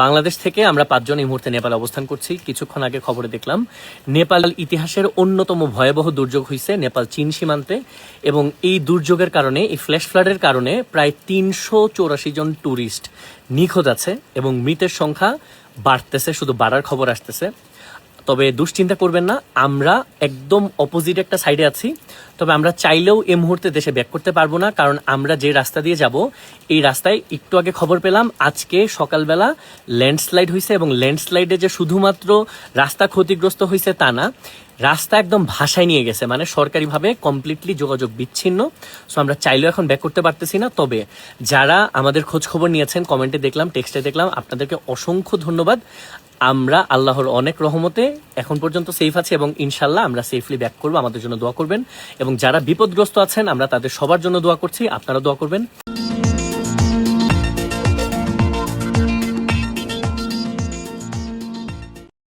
বাংলাদেশ থেকে আমরা 5 জন এই মুহূর্তে নেপালে অবস্থান করছি। কিছুক্ষণ আগে খবরে দেখলাম নেপাল ইতিহাসের অন্যতম ভয়াবহ দুর্যোগ হয়েছে নেপাল চীন সীমান্তে, এবং এই দুর্যোগের কারণে, এই ফ্ল্যাশ ফ্লাডের কারণে প্রায় 384 জন ট্যুরিস্ট নিখোঁজ আছে এবং মৃতের সংখ্যা বাড়তেছে, শুধু বাড়ার খবর আসতেছে। তবে দুশ্চিন্তা করবেন না, আমরা একদম অপোজিট একটা সাইডে আছি। তবে আমরা চাইলেও এই মুহূর্তে দেশে ব্যাক করতে পারবো না, কারণ আমরা যে রাস্তা দিয়ে যাব এই রাস্তায় একটু আগে খবর পেলাম আজকে সকালবেলা ল্যান্ডস্লাইড হয়েছে, এবং ল্যান্ডস্লাইডে যে শুধুমাত্র রাস্তা ক্ষতিগ্রস্ত হয়েছে তা না, রাস্তা একদম ভাসায় নিয়ে গেছে, মানে সরকারিভাবে কমপ্লিটলি যোগাযোগ বিচ্ছিন্ন। সো আমরা চাইলেও এখন ব্যাক করতে পারতেছি না। তবে যারা আমাদের খোঁজ খবর নিয়েছেন, কমেন্টে দেখলাম, টেক্সটে দেখলাম, আপনাদেরকে অসংখ্য ধন্যবাদ। আমরা আল্লাহর অনেক রহমতে এখন পর্যন্ত সেফ আছি এবং ইনশাল্লাহ আমরা সেফলি ব্যাক করবো। আমাদের জন্য দোয়া করবেন, এবং যারা বিপদগ্রস্ত আছেন আমরা তাদের সবার জন্য দোয়া করছি, আপনারা দোয়া করবেন।